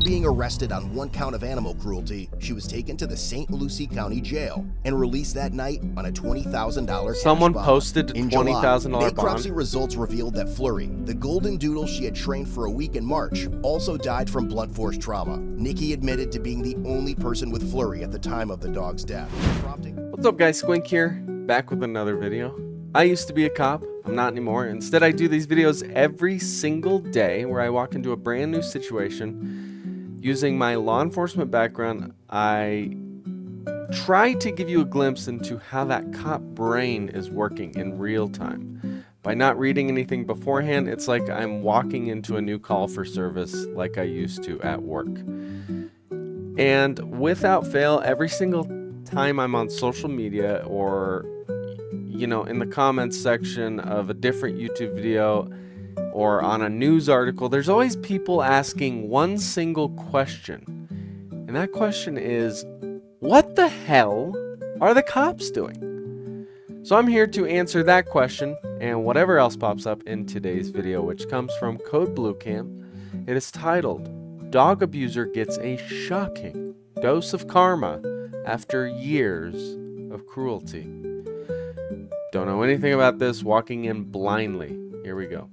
being arrested on one count of animal cruelty, she was taken to the St. Lucie County Jail and released that night on a $20,000 cash Someone bond. posted a $20,000 bond. Necropsy results revealed that Flurry, the golden doodle she had trained for a week in March, also died from blunt force trauma. Nikki admitted to being the only person with Flurry at the time of the dog's death. What's up, guys? Squink here, back with another video. I used to be a cop. I'm not anymore. Instead, I do these videos every single day where I walk into a brand new situation. Using my law enforcement background, I try to give you a glimpse into how that cop brain is working in real time. By not reading anything beforehand, it's like I'm walking into a new call for service like I used to at work. And without fail, every single time I'm on social media or, you know, in the comments section of a different YouTube video or on a news article, there's always people asking one single question. And that question is, what the hell are the cops doing? So I'm here to answer that question and whatever else pops up in today's video, which comes from Code Blue Cam. It is titled, Dog Abuser Gets a Shocking Dose of Karma After Years of Cruelty. Don't know anything about this, walking in blindly. Here we go.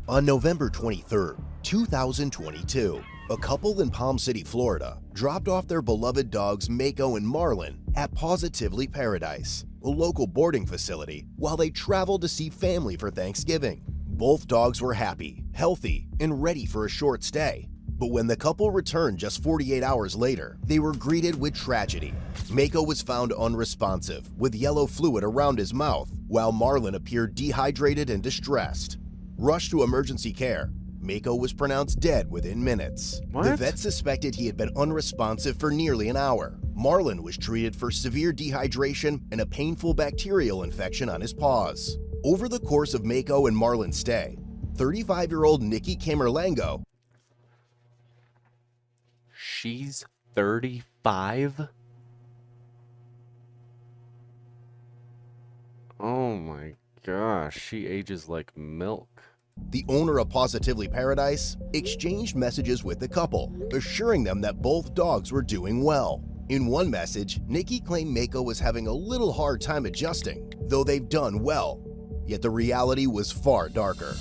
On November 23rd, 2022, a couple in Palm City, Florida, dropped off their beloved dogs Mako and Marlin at Pawsitively Paradise, a local boarding facility, while they traveled to see family for Thanksgiving. Both dogs were happy, healthy, and ready for a short stay. But when the couple returned just 48 hours later, they were greeted with tragedy. Mako was found unresponsive, with yellow fluid around his mouth, while Marlin appeared dehydrated and distressed. Rushed to emergency care, Mako was pronounced dead within minutes. What? The vet suspected he had been unresponsive for nearly an hour. Marlin was treated for severe dehydration and a painful bacterial infection on his paws. Over the course of Mako and Marlin's stay, 35-year-old Nikki Camerlengo. She's 35? Oh my gosh, she ages like milk. The owner of Pawsitively Paradise exchanged messages with the couple, assuring them that both dogs were doing well. In one message, Nikki claimed Mako was having a little hard time adjusting, though they've done well. Yet the reality was far darker.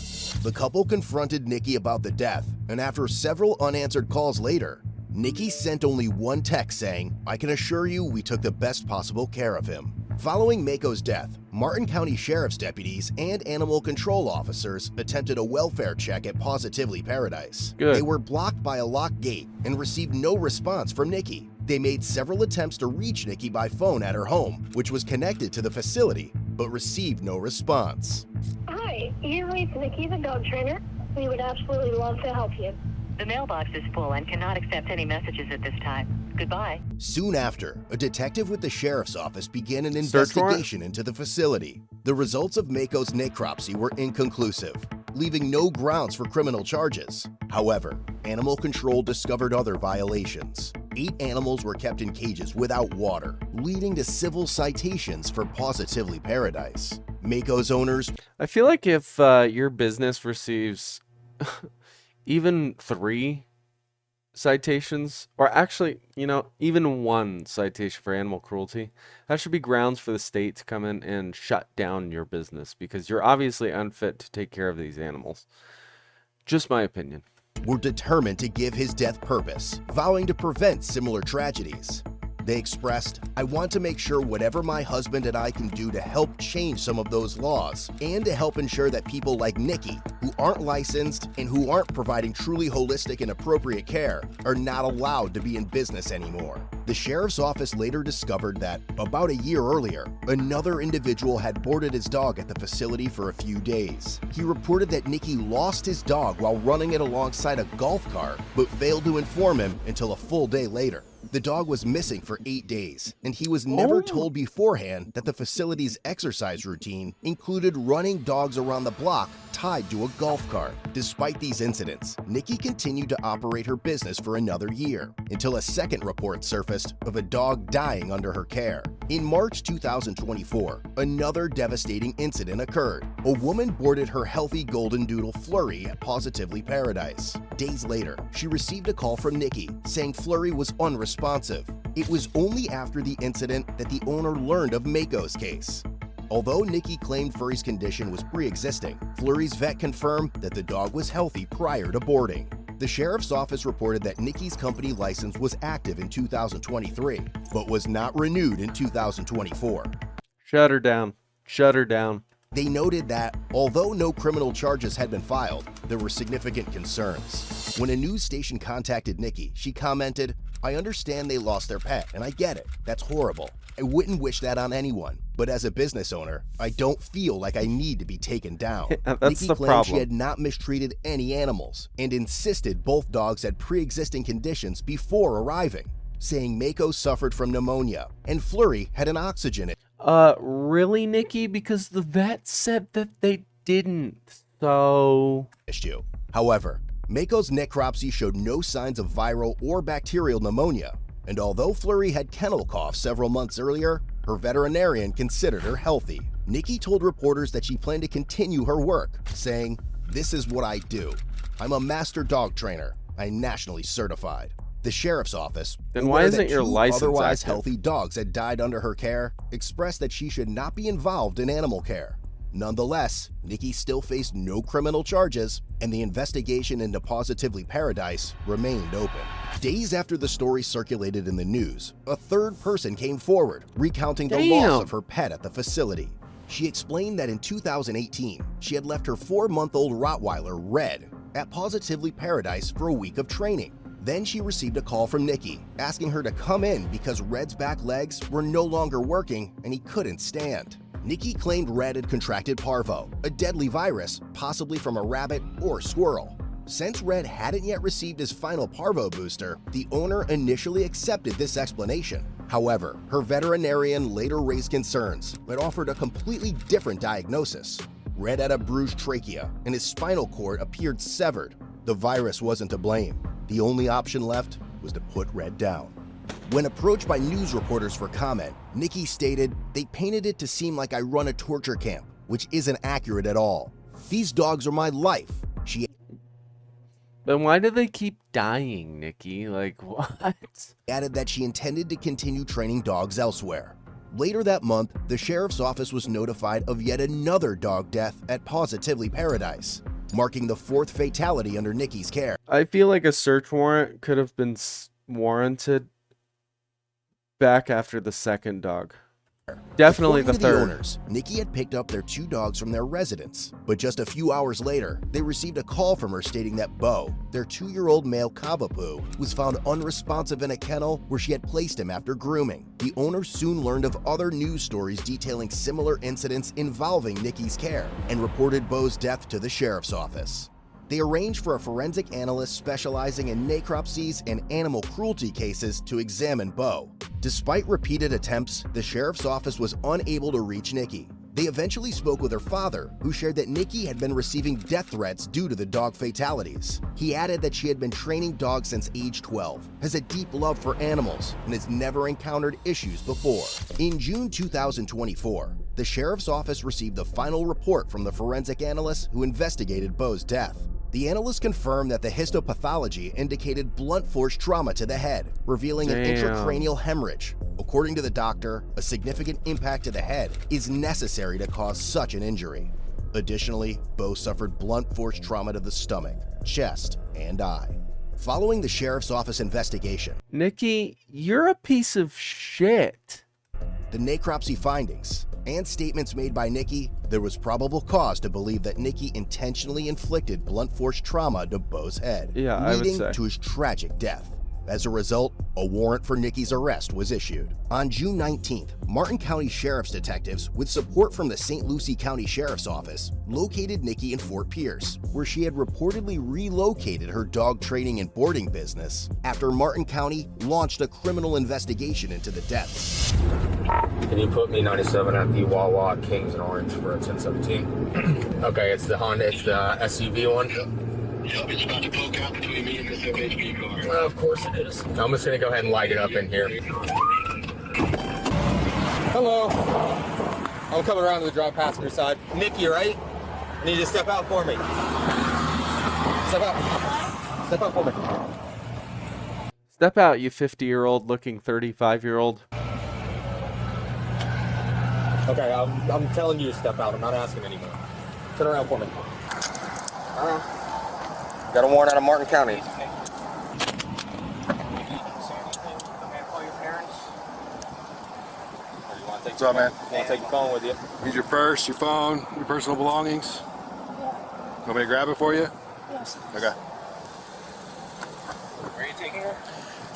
The couple confronted Nikki about the death, and after several unanswered calls later, Nikki sent only one text saying, "I can assure you we took the best possible care of him." Following Mako's death, Martin County Sheriff's deputies and animal control officers attempted a welfare check at Pawsitively Paradise. Good. They were blocked by a locked gate and received no response from Nikki. They made several attempts to reach Nikki by phone at her home, which was connected to the facility, but received no response. Hi, you reached Nikki, the dog trainer. We would absolutely love to help you. The mailbox is full and cannot accept any messages at this time. Goodbye. Soon after, a detective with the sheriff's office began an Search warrant? investigation into the facility. The results of Mako's necropsy were inconclusive, leaving no grounds for criminal charges. However, animal control discovered other violations. 8 animals were kept in cages without water, leading to civil citations for Pawsitively Paradise. Mako's owners. I feel like if your business receives even 3 citations, or actually, you know, even 1 citation for animal cruelty, that should be grounds for the state to come in and shut down your business because you're obviously unfit to take care of these animals. Just my opinion. Were determined to give his death purpose, vowing to prevent similar tragedies. They expressed, "I want to make sure whatever my husband and I can do to help change some of those laws and to help ensure that people like Nikki, who aren't licensed and who aren't providing truly holistic and appropriate care, are not allowed to be in business anymore." The sheriff's office later discovered that, about a year earlier, another individual had boarded his dog at the facility for a few days. He reported that Nikki lost his dog while running it alongside a golf cart, but failed to inform him until a full day later. The dog was missing for 8 days, and he was never told beforehand that the facility's exercise routine included running dogs around the block tied to a golf cart. Despite these incidents, Nikki continued to operate her business for another year, until a second report surfaced of a dog dying under her care. In March 2024, another devastating incident occurred. A woman boarded her healthy golden doodle Flurry at Pawsitively Paradise. Days later, she received a call from Nikki saying Flurry was unresponsive. It was only after the incident that the owner learned of Mako's case. Although Nikki claimed Flurry's condition was pre-existing, Flurry's vet confirmed that the dog was healthy prior to boarding. The sheriff's office reported that Nikki's company license was active in 2023, but was not renewed in 2024. Shut her down. Shut her down. They noted that, although no criminal charges had been filed, there were significant concerns. When a news station contacted Nikki, she commented, "I understand they lost their pet, and I get it. That's horrible. I wouldn't wish that on anyone. But as a business owner, I don't feel like I need to be taken down." That's Nikki the claimed problem. she had not mistreated any animals and insisted both dogs had pre-existing conditions before arriving, saying Mako suffered from pneumonia and Flurry had an oxygen Really, Nikki? Because the vet said that they didn't, so... issue. However, Mako's necropsy showed no signs of viral or bacterial pneumonia, and although Flurry had kennel cough several months earlier, her veterinarian considered her healthy. Nikki told reporters that she planned to continue her work, saying, "This is what I do. I'm a master dog trainer. I'm nationally certified." The sheriff's office, Then why aware isn't that your two license otherwise active? healthy dogs had died under her care, expressed that she should not be involved in animal care. Nonetheless, Nikki still faced no criminal charges, and the investigation into Pawsitively Paradise remained open. Days after the story circulated in the news, a third person came forward, recounting the loss of her pet at the facility. She explained that in 2018, she had left her 4-month-old Rottweiler, Red, at Pawsitively Paradise for a week of training. Then she received a call from Nikki, asking her to come in because Red's back legs were no longer working and he couldn't stand. Nikki claimed Red had contracted parvo, a deadly virus, possibly from a rabbit or squirrel. Since Red hadn't yet received his final parvo booster, the owner initially accepted this explanation. However, her veterinarian later raised concerns, but offered a completely different diagnosis. Red had a bruised trachea, and his spinal cord appeared severed. The virus wasn't to blame. The only option left was to put Red down. When approached by news reporters for comment, Nikki stated, "They painted it to seem like I run a torture camp, which isn't accurate at all. These dogs are my life." She Then why do they keep dying, Nikki? Like, what? added that she intended to continue training dogs elsewhere. Later that month, the sheriff's office was notified of yet another dog death at Pawsitively Paradise, marking the 4th fatality under Nikki's care. I feel like a search warrant could have been warranted back after the second dog. Definitely the According to third. owners, Nikki had picked up their 2 dogs from their residence, but just a few hours later, they received a call from her stating that Bo, their 2-year-old male Cavapoo, was found unresponsive in a kennel where she had placed him after grooming. The owner soon learned of other news stories detailing similar incidents involving Nikki's care and reported Bo's death to the sheriff's office. They arranged for a forensic analyst specializing in necropsies and animal cruelty cases to examine Bo. Despite repeated attempts, the sheriff's office was unable to reach Nikki. They eventually spoke with her father, who shared that Nikki had been receiving death threats due to the dog fatalities. He added that she had been training dogs since age 12, has a deep love for animals, and has never encountered issues before. In June 2024, the sheriff's office received the final report from the forensic analyst who investigated Bo's death. The analyst confirmed that the histopathology indicated blunt force trauma to the head, revealing an intracranial hemorrhage. According to the doctor, a significant impact to the head is necessary to cause such an injury. Additionally, Bo suffered blunt force trauma to the stomach, chest, and eye. Following the sheriff's office investigation, Nikki, you're a piece of shit. the necropsy findings, and statements made by Nikki, there was probable cause to believe that Nikki intentionally inflicted blunt force trauma to Bo's head, Yeah, I would leading say. to his tragic death. As a result, a warrant for Nikki's arrest was issued. On June 19th, Martin County Sheriff's detectives, with support from the St. Lucie County Sheriff's Office, located Nikki in Fort Pierce, where she had reportedly relocated her dog training and boarding business after Martin County launched a criminal investigation into the deaths. Can you put me 97 at the Wawa Kings in Orange for a 1017? Okay, it's the Honda, it's the SUV one. Yep, it's about to poke out between me and this FHP car. Well, of course it is. I'm just gonna go ahead and light it up in here. Hello. I'm coming around to the drive passenger side. Nikki, right? I need you to step out for me. Step out. Step out for me. Step out, you 50-year-old looking 35-year-old. Okay, I'm telling you to step out. I'm not asking anymore. Turn around for me. Got a warrant out of Martin County. What's up, man? You want to take your phone with you? Need your purse, your phone, your personal belongings? Want me to grab it for you? Yes. Okay. Where are you taking her?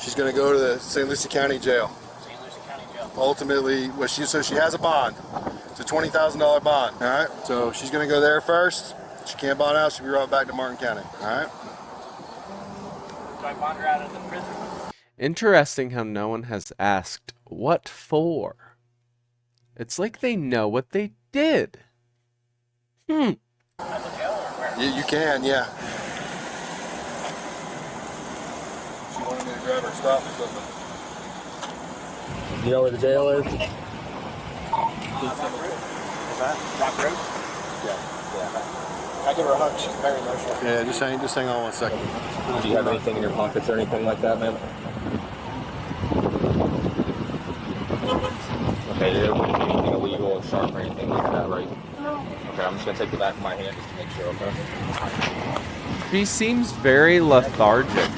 She's gonna go to the St. Lucie County Jail. St. Lucie County Jail. Ultimately, so she has a bond. It's a $20,000 bond. All right. So she's gonna go there first. She can't bond out. She'll be brought back to Martin County. All right. Do I bond her out of the prison? Interesting how no one has asked what for. It's like they know what they did. At the jail or where? You can, yeah. She wanted me to grab her stuff or something. You know where the jail is? Rock Road? Yeah. I give her a hug. She's very emotional. Yeah, just hang on 1 second. Do you have anything in your pockets or anything like that, man? Okay, you don't need anything illegal or sharp or anything like that, right? No. Okay, I'm just gonna take the back of my hand just to make sure, okay? She seems very lethargic.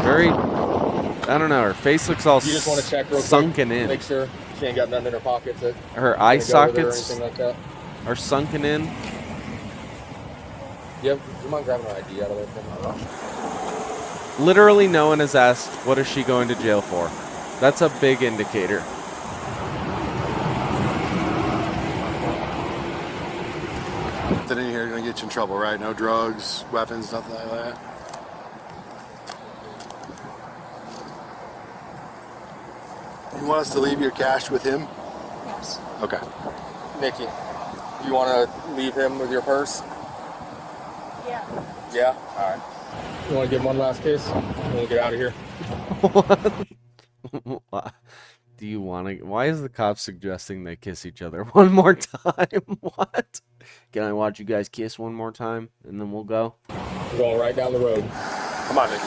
Very, I don't know, her face looks all You just want to check real quick, sunken in. make sure she ain't got nothing in her pockets that Her eye gonna go with her or sockets anything like that. are sunken in. Yep. Do you mind grabbing her ID out of there for me? Literally no one has asked, what is she going to jail for? That's a big indicator. Nothing in here gonna get you in trouble, right? No drugs, weapons, nothing like that. You want us to leave your cash with him? Yes. Okay. Nikki, you want to leave him with your purse? Yeah. Yeah? Alright. You want to give him one last kiss? And we'll get out of here. What? Do you want to? Why is the cop suggesting they kiss each other one more time? What? Can I watch you guys kiss one more time and then we'll go? We're going right down the road. Come on, Nikki.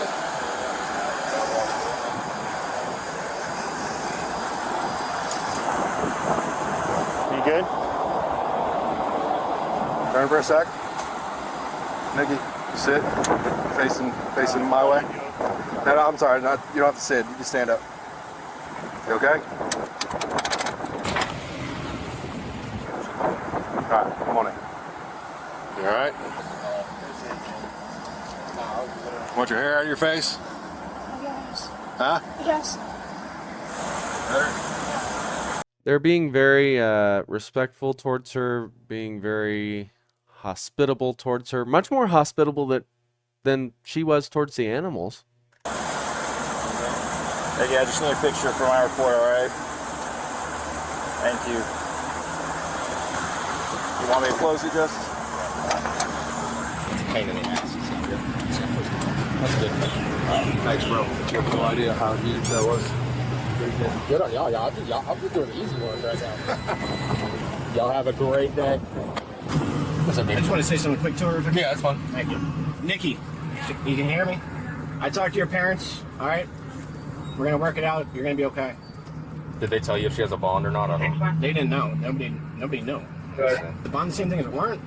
You good? Turn for a sec. Nikki, sit. Facing my way. No, I'm sorry. You don't have to sit. You can stand up. You okay? All right, come on in. You all right? Want your hair out of your face? Yes. Huh? Yes. They're being very respectful towards her, being very hospitable towards her, much more hospitable than she was towards the animals. Hey, yeah, just another picture for my report, alright? Thank you. You want me to close it, just? Pain in the ass. That's good. Thanks, bro. You have no idea how huge that was. Good on y'all. I'm just doing the easy ones right now. Y'all have a great day. What's up, I just want to say something quick to her. Yeah, that's fine. Thank you. Nikki, you can hear me? I talked to your parents, alright? We're gonna work it out. You're gonna be okay. Did they tell you if she has a bond or not? I don't. They didn't know. Nobody knew. The bond, the same thing as a warrant.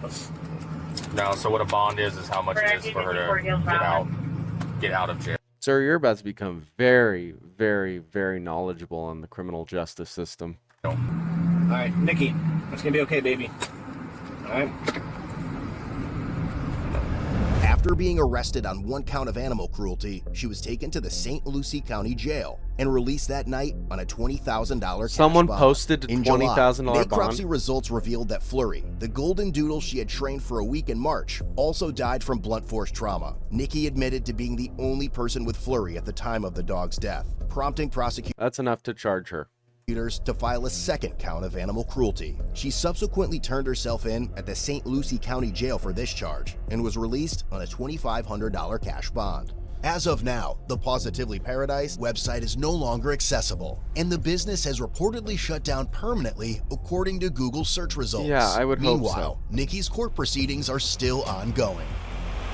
No. So what a bond is how much it is for her to get out of jail. Sir, you're about to become very, very, very knowledgeable on the criminal justice system. All right, Nikki, it's gonna be okay, baby. All right. After being arrested on 1 count of animal cruelty, she was taken to the St. Lucie County Jail and released that night on a $20,000 cash Someone bond. posted a In July, $20,000 necropsy bond. results revealed that Flurry, the golden doodle she had trained for a week in March, also died from blunt force trauma. Nikki admitted to being the only person with Flurry at the time of the dog's death, prompting prosecutors That's enough to charge her. to file a 2nd count of animal cruelty. She subsequently turned herself in at the St. Lucie County Jail for this charge and was released on a $2,500 cash bond. As of now, the Pawsitively Paradise website is no longer accessible, and the business has reportedly shut down permanently according to Google search results. Yeah, I would hope so. Meanwhile, Nikki's court proceedings are still ongoing.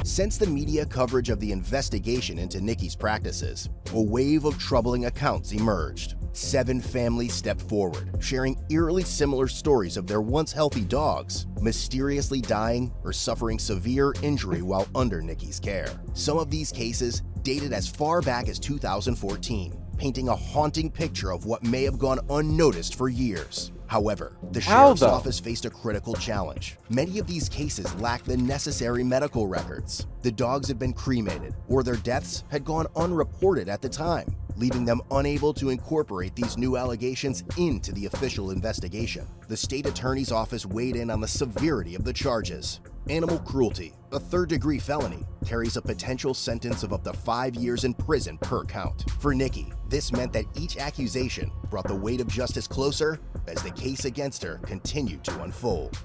Since the media coverage of the investigation into Nikki's practices, a wave of troubling accounts emerged. 7 families stepped forward, sharing eerily similar stories of their once healthy dogs mysteriously dying or suffering severe injury while under Nikki's care. Some of these cases dated as far back as 2014, painting a haunting picture of what may have gone unnoticed for years. However, the sheriff's office faced a critical challenge. Many of these cases lacked the necessary medical records. The dogs had been cremated, or their deaths had gone unreported at the time, leaving them unable to incorporate these new allegations into the official investigation. The state attorney's office weighed in on the severity of the charges. Animal cruelty, a 3rd-degree felony, carries a potential sentence of up to 5 years in prison per count. For Nikki, this meant that each accusation brought the weight of justice closer as the case against her continued to unfold.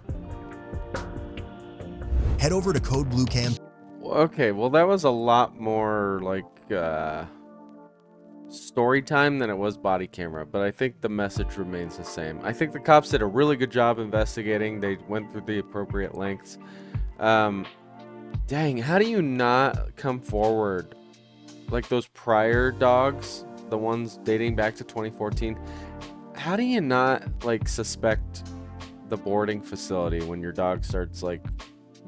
Head over to Code Blue Cam. Okay, well that was a lot more like story time than it was body camera, but I think the message remains the same. I think the cops did a really good job investigating. They went through the appropriate lengths. Dang, how do you not come forward like those prior dogs, the ones dating back to 2014? How do you not like suspect the boarding facility when your dog starts like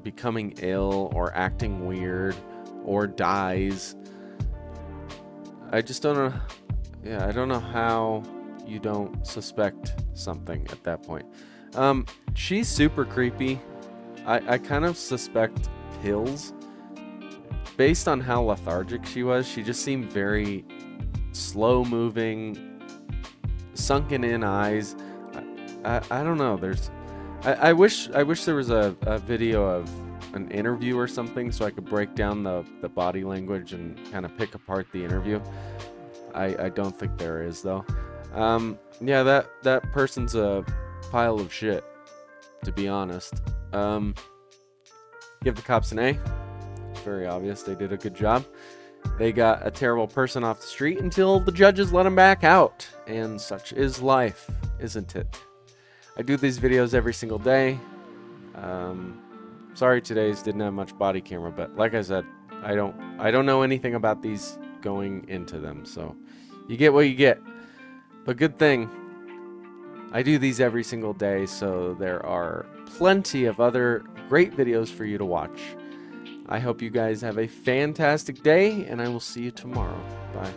becoming ill or acting weird or dies? I just don't know. Yeah, I don't know how you don't suspect something at that point. She's super creepy. I kind of suspect pills. Based on how lethargic she was, she just seemed very slow moving, sunken in eyes. I don't know. I wish there was a video of an interview or something so I could break down the body language and kind of pick apart the interview. I don't think there is though. Yeah, that person's a pile of shit, to be honest. Give the cops an A. It's very obvious they did a good job. They got a terrible person off the street until the judges let him back out. And such is life, isn't it? I do these videos every single day. Sorry today's didn't have much body camera, but like I said, I don't know anything about these going into them, so you get what you get. But good thing I do these every single day, so there are plenty of other great videos for you to watch. I hope you guys have a fantastic day, and I will see you tomorrow. Bye.